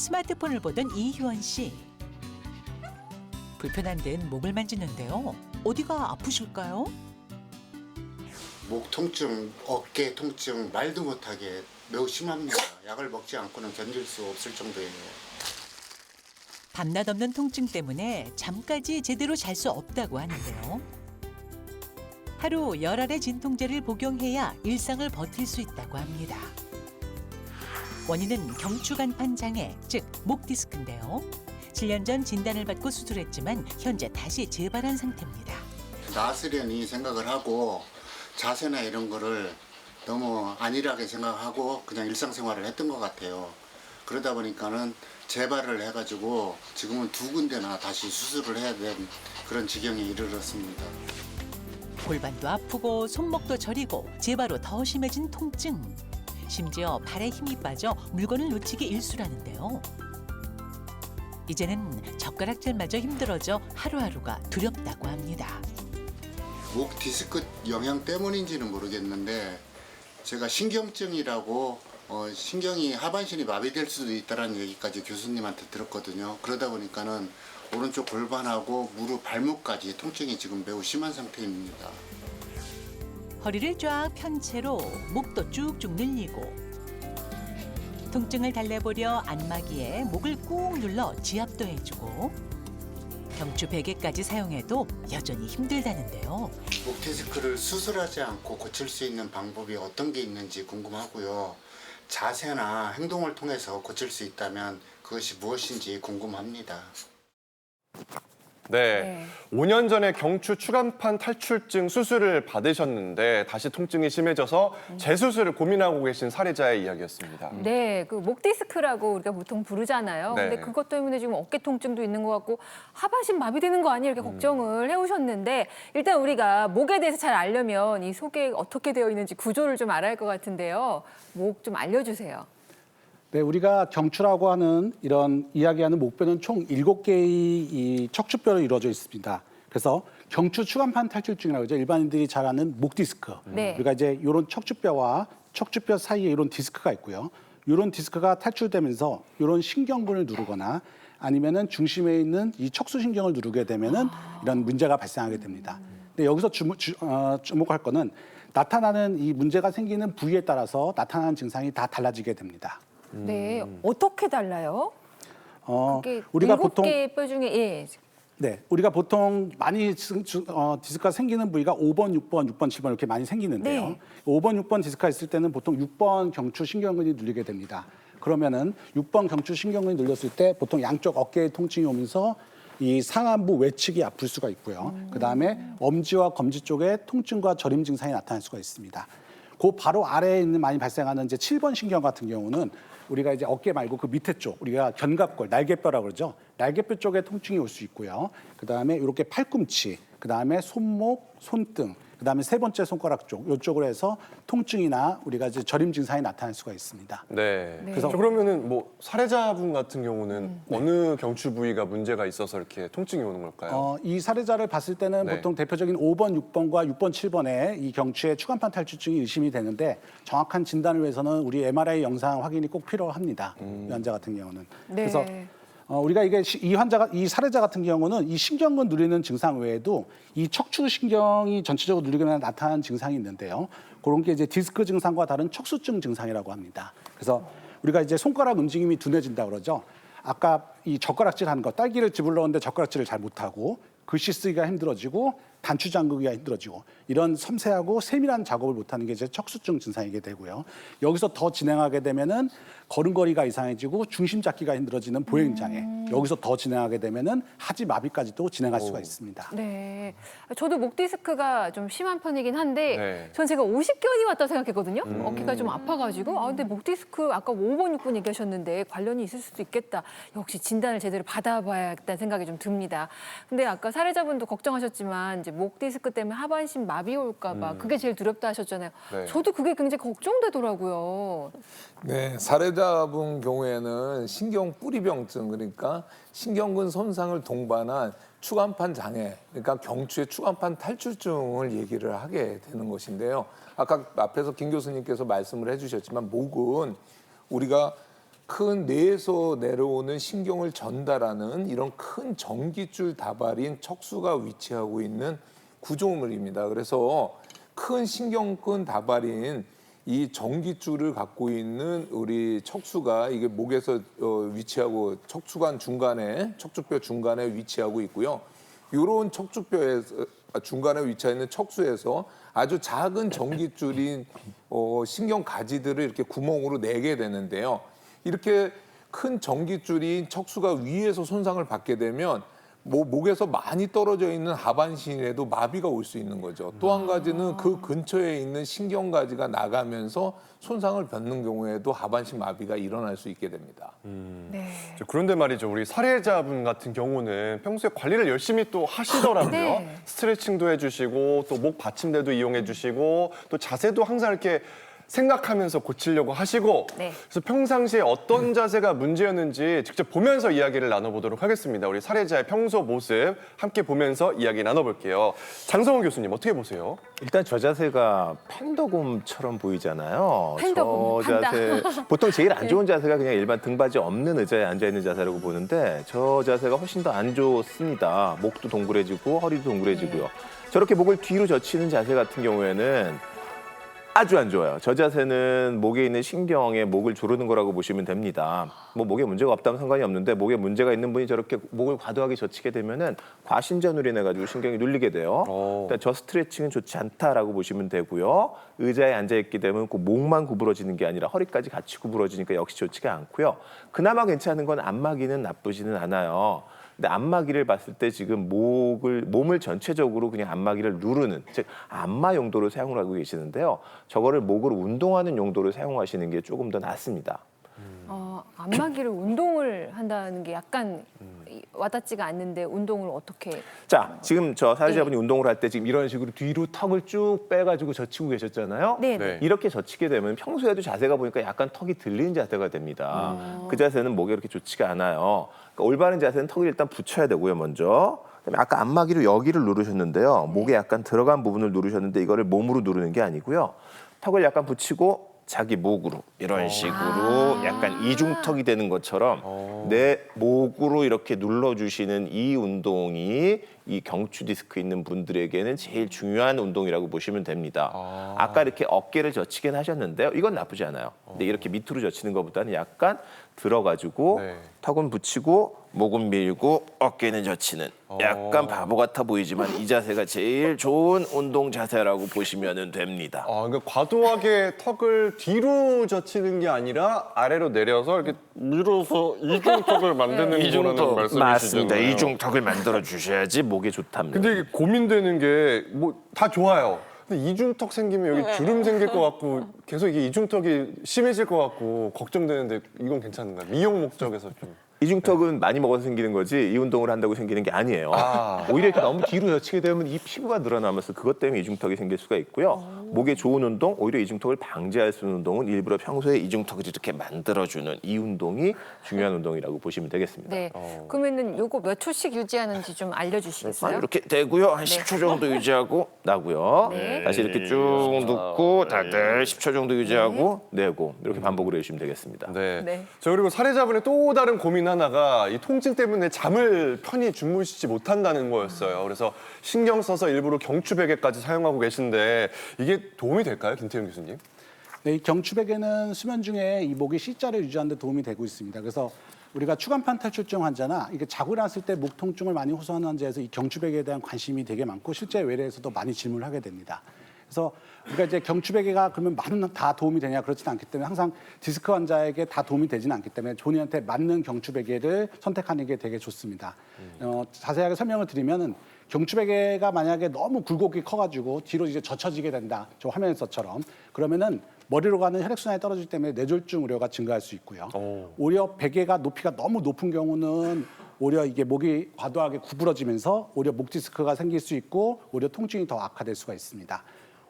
스마트폰을 보던 이효원 씨. 불편한 듯 목을 만지는데요. 어디가 아프실까요? 목 통증, 어깨 통증, 말도 못하게 매우 심합니다. 약을 먹지 않고는 견딜 수 없을 정도예요. 밤낮 없는 통증 때문에 잠까지 제대로 잘 수 없다고 하는데요. 하루 열알의 진통제를 복용해야 일상을 버틸 수 있다고 합니다. 원인은 경추간판 장애, 즉 목 디스크인데요. 7년 전 진단을 받고 수술했지만 현재 다시 재발한 상태입니다. 나으려니 생각을 하고 자세나 이런 거를 너무 안일하게 생각하고 그냥 일상생활을 했던 것 같아요. 그러다 보니까는 재발을 해가지고 지금은 2군데나 다시 수술을 해야 된 그런 지경에 이르렀습니다. 골반도 아프고 손목도 저리고 재발로 더 심해진 통증. 심지어 발에 힘이 빠져 물건을 놓치기 일쑤라는데요. 이제는 젓가락질마저 힘들어져 하루하루가 두렵다고 합니다. 목 디스크 영향 때문인지는 모르겠는데 제가 신경증이라고 신경이 하반신이 마비될 수도 있다는 얘기까지 교수님한테 들었거든요. 그러다 보니까는 오른쪽 골반하고 무릎, 발목까지 통증이 지금 매우 심한 상태입니다. 허리를 쫙 편 채로 목도 쭉쭉 늘리고 통증을 달래보려 안마기에 목을 꾹 눌러 지압도 해주고 경추 베개까지 사용해도 여전히 힘들다는데요. 목 디스크를 수술하지 않고 고칠 수 있는 방법이 어떤 게 있는지 궁금하고요. 자세나 행동을 통해서 고칠 수 있다면 그것이 무엇인지 궁금합니다. 네. 5년 전에 경추 추간판 탈출증 수술을 받으셨는데 다시 통증이 심해져서 재수술을 고민하고 계신 사례자의 이야기였습니다. 네, 그 목 디스크라고 우리가 보통 부르잖아요. 네. 근데 그것 때문에 지금 어깨 통증도 있는 것 같고 하반신 마비되는 거 아니에요? 이렇게 걱정을 해오셨는데 일단 우리가 목에 대해서 잘 알려면 이 속에 어떻게 되어 있는지 구조를 좀 알아야 할 것 같은데요. 목 좀 알려주세요. 네, 우리가 경추라고 하는 이런 이야기하는 목뼈는 총 7개의 이 척추뼈로 이루어져 있습니다. 그래서 경추 추간판 탈출증이라고 하죠. 일반인들이 잘 아는 목 디스크. 네. 우리가 이제 이런 척추뼈와 척추뼈 사이에 이런 디스크가 있고요. 이런 디스크가 탈출되면서 이런 신경근을 누르거나 아니면은 중심에 있는 이 척수신경을 누르게 되면은 이런 문제가 발생하게 됩니다. 근데 여기서 주목할 거는 나타나는 이 문제가 생기는 부위에 따라서 나타나는 증상이 다 달라지게 됩니다. 네, 어떻게 달라요? 그게 우리가 7개의 뼈 중에 예. 네, 우리가 보통 많이 디스크가 생기는 부위가 5번, 6번, 6번, 7번 이렇게 많이 생기는데요. 네. 5번, 6번 디스크가 있을 때는 보통 6번 경추 신경근이 눌리게 됩니다. 그러면은 6번 경추 신경근이 눌렸을 때 보통 양쪽 어깨에 통증이 오면서 이 상안부 외측이 아플 수가 있고요. 그다음에 엄지와 검지 쪽에 통증과 저림 증상이 나타날 수가 있습니다. 그 바로 아래에 있는 많이 발생하는 이제 7번 신경 같은 경우는 우리가 이제 어깨 말고 그 밑에 쪽 우리가 견갑골, 날개뼈라고 그러죠. 날개뼈 쪽에 통증이 올 수 있고요. 그다음에 이렇게 팔꿈치, 그다음에 손목, 손등, 그다음에 세 번째 손가락 쪽 이쪽으로 해서 통증이나 우리가 이제 저림 증상이 나타날 수가 있습니다. 네. 네. 그래서 그러면은 뭐 사례자분 같은 경우는 어느 경추 부위가 문제가 있어서 이렇게 통증이 오는 걸까요? 이 사례자를 봤을 때는 네. 보통 대표적인 5번, 6번과 6번, 7번에 이 경추의 추간판 탈출증이 의심이 되는데 정확한 진단을 위해서는 우리 MRI 영상 확인이 꼭 필요합니다. 이 환자 같은 경우는. 네. 그래서 우리가 이 사례자 같은 경우는 이 신경근 누리는 증상 외에도 이 척추 신경이 전체적으로 누리거나 나타나는 증상이 있는데요. 그런 게 이제 디스크 증상과 다른 척수증 증상이라고 합니다. 그래서 우리가 이제 손가락 움직임이 둔해진다 그러죠. 아까 이 젓가락질 하는 거, 딸기를 집으려는데 젓가락질을 잘 못하고 글씨 쓰기가 힘들어지고 단추 잠그기가 힘들어지고 이런 섬세하고 세밀한 작업을 못하는 게 이제 척수증 증상이게 되고요. 여기서 더 진행하게 되면은 걸음걸이가 이상해지고 중심 잡기가 힘들어지는 보행 장애. 여기서 더 진행하게 되면은 하지 마비까지도 진행할 수가 있습니다. 네, 저도 목 디스크가 좀 심한 편이긴 한데 네. 전 제가 50견이 왔다고 생각했거든요. 어깨가 좀 아파가지고 근데 목 디스크 아까 5번, 6번 얘기하셨는데 관련이 있을 수도 있겠다. 역시 진단을 제대로 받아봐야겠다는 생각이 좀 듭니다. 근데 아까 사례자분도 걱정하셨지만 이제 목 디스크 때문에 하반신 마비 올까 봐 그게 제일 두렵다 하셨잖아요. 네. 저도 그게 굉장히 걱정되더라고요. 네, 사례자분 경우에는 신경 뿌리병증, 그러니까 신경근 손상을 동반한 추간판 장애, 그러니까 경추의 추간판 탈출증을 얘기를 하게 되는 것인데요. 아까 앞에서 김 교수님께서 말씀을 해주셨지만 목은 우리가 큰 뇌에서 내려오는 신경을 전달하는 이런 큰 전기줄 다발인 척수가 위치하고 있는 구조물입니다. 그래서 큰 신경근 다발인 이 전기줄을 갖고 있는 우리 척수가 이게 목에서 위치하고 척추관 중간에 척추뼈 중간에 위치하고 있고요. 이런 척추뼈에서 중간에 위치해 있는 척수에서 아주 작은 전기줄인 신경 가지들을 이렇게 구멍으로 내게 되는데요. 이렇게 큰 전기줄인 척수가 위에서 손상을 받게 되면 목에서 많이 떨어져 있는 하반신에도 마비가 올 수 있는 거죠. 또 한 가지는 그 근처에 있는 신경가지가 나가면서 손상을 받는 경우에도 하반신 마비가 일어날 수 있게 됩니다. 네. 그런데 말이죠. 우리 사례자분 같은 경우는 평소에 관리를 열심히 또 하시더라고요. 네. 스트레칭도 해주시고 또 목 받침대도 이용해주시고 또 자세도 항상 이렇게 생각하면서 고치려고 하시고 네. 그래서 평상시에 어떤 자세가 문제였는지 직접 보면서 이야기를 나눠보도록 하겠습니다. 우리 사례자의 평소 모습 함께 보면서 이야기 나눠볼게요. 장성훈 교수님 어떻게 보세요? 일단 저 자세가 팬더곰처럼 보이잖아요. 팬더곰, 저 자세 보통 제일 안 좋은 자세가 그냥 일반 등받이 없는 의자에 앉아 있는 자세라고 보는데 저 자세가 훨씬 더 안 좋습니다. 목도 동그래지고 허리도 동그래지고요. 저렇게 목을 뒤로 젖히는 자세 같은 경우에는 아주 안 좋아요. 저 자세는 목에 있는 신경에 목을 조르는 거라고 보시면 됩니다. 뭐 목에 문제가 없다면 상관이 없는데 목에 문제가 있는 분이 저렇게 목을 과도하게 젖히게 되면은 과신전으로 인해 가지고 신경이 눌리게 돼요. 그러니까 저 스트레칭은 좋지 않다라고 보시면 되고요. 의자에 앉아 있게 되면 그 목만 구부러지는 게 아니라 허리까지 같이 구부러지니까 역시 좋지가 않고요. 그나마 괜찮은 건 안마기는 나쁘지는 않아요. 근데 안마기를 봤을 때 지금 몸을 전체적으로 그냥 안마기를 누르는, 즉 안마 용도로 사용을 하고 계시는데요. 저거를 목으로 운동하는 용도로 사용하시는 게 조금 더 낫습니다. 안마기를 운동을 한다는 게 약간 와닿지가 않는데 운동을 어떻게? 자, 지금 저 사례자분이 운동을 할 때 지금 이런 식으로 뒤로 턱을 쭉 빼가지고 젖히고 계셨잖아요. 네. 네. 이렇게 젖히게 되면 평소에도 자세가 보니까 약간 턱이 들리는 자세가 됩니다. 그 자세는 목에 그렇게 좋지가 않아요. 그러니까 올바른 자세는 턱을 일단 붙여야 되고요, 먼저. 그다음에 아까 안마기로 여기를 누르셨는데요. 목에 약간 들어간 부분을 누르셨는데 이거를 몸으로 누르는 게 아니고요. 턱을 약간 붙이고 자기 목으로 이런 식으로 약간 이중턱이 되는 것처럼 내 목으로 이렇게 눌러주시는 이 운동이 이 경추 디스크 있는 분들에게는 제일 중요한 운동이라고 보시면 됩니다. 아까 이렇게 어깨를 젖히긴 하셨는데요. 이건 나쁘지 않아요. 근데 이렇게 밑으로 젖히는 것보다는 약간 들어가지고 네. 턱은 붙이고 목은 밀고 어깨는 젖히는 약간 바보 같아 보이지만 이 자세가 제일 좋은 운동 자세라고 보시면 됩니다. 그러니까 과도하게 턱을 뒤로 젖히는 게 아니라 아래로 내려서 이렇게 밀어서 이중턱을 만드는 거라는 말씀이시잖아요. 맞습니다. 이중턱을 만들어 주셔야지 목에 좋답니다. 근데 이게 고민되는 게 뭐 다 좋아요. 근데 이중턱 생기면 여기 주름 생길 것 같고 계속 이게 이중턱이 심해질 것 같고 걱정되는데 이건 괜찮은가요? 미용 목적에서 좀. 이중턱은 많이 먹어서 생기는 거지 이 운동을 한다고 생기는 게 아니에요. 오히려 이렇게 너무 뒤로 젖히게 되면 이 피부가 늘어나면서 그것 때문에 이중턱이 생길 수가 있고요. 목에 좋은 운동, 오히려 이중턱을 방지할 수 있는 운동은 일부러 평소에 이중턱을 이렇게 만들어주는 이 운동이 중요한 운동이라고 보시면 되겠습니다. 네. 그러면은 요거 몇 초씩 유지하는지 좀 알려주시겠어요? 이렇게 되고요. 한 10초 정도 유지하고 나고요. 네. 다시 이렇게 쭉 눕고 다들 10초 정도 유지하고 내고 이렇게 반복을 해주시면 되겠습니다. 네. 네. 저 그리고 사례자분의 또 다른 고민 하나가 이 통증 때문에 잠을 편히 주무시지 못한다는 거였어요. 그래서 신경 써서 일부러 경추 베개까지 사용하고 계신데 이게 도움이 될까요, 김태형 교수님? 네, 이 경추베개는 수면 중에 이 목의 C자를 유지하는 데 도움이 되고 있습니다. 그래서 우리가 추간판 탈출증 환자나 이게 자고 일어났을 때 목 통증을 많이 호소하는 환자에서 이 경추베개에 대한 관심이 되게 많고 실제 외래에서도 많이 질문을 하게 됩니다. 그래서 우리가 이제 경추베개가 그러면 다 도움이 되냐 그렇지는 않기 때문에 항상 디스크 환자에게 다 도움이 되지는 않기 때문에 본인한테 맞는 경추베개를 선택하는 게 되게 좋습니다. 자세하게 설명을 드리면은 경추베개가 만약에 너무 굴곡이 커가지고 뒤로 이제 젖혀지게 된다. 저 화면에서처럼 그러면은 머리로 가는 혈액순환이 떨어지기 때문에 뇌졸중 우려가 증가할 수 있고요. 오히려 베개가 높이가 너무 높은 경우는 오히려 이게 목이 과도하게 구부러지면서 오히려 목 디스크가 생길 수 있고 오히려 통증이 더 악화될 수가 있습니다.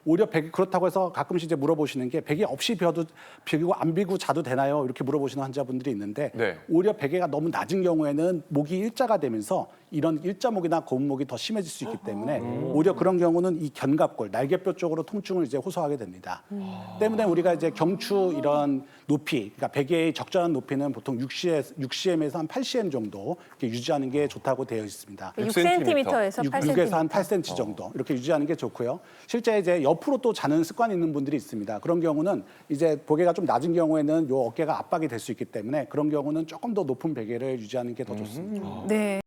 오히려 베개 그렇다고 해서 가끔씩 이제 물어보시는 게 베개 없이 비고 안 비고 자도 되나요? 이렇게 물어보시는 환자분들이 있는데 네. 오히려 베개가 너무 낮은 경우에는 목이 일자가 되면서 이런 일자목이나 고음목이 더 심해질 수 있기 때문에 오히려 그런 경우는 이 견갑골, 날개뼈 쪽으로 통증을 이제 호소하게 됩니다. 때문에 우리가 이제 경추 이런 높이, 그러니까 베개의 적절한 높이는 보통 6cm에서 한 8cm 정도 이렇게 유지하는 게 좋다고 되어 있습니다. 6cm에서 8cm. 6에서 한 8cm 정도 이렇게 유지하는 게 좋고요. 실제 이제 옆으로 또 자는 습관이 있는 분들이 있습니다. 그런 경우는 이제 베개가 좀 낮은 경우에는 요 어깨가 압박이 될 수 있기 때문에 그런 경우는 조금 더 높은 베개를 유지하는 게 더 좋습니다. 네.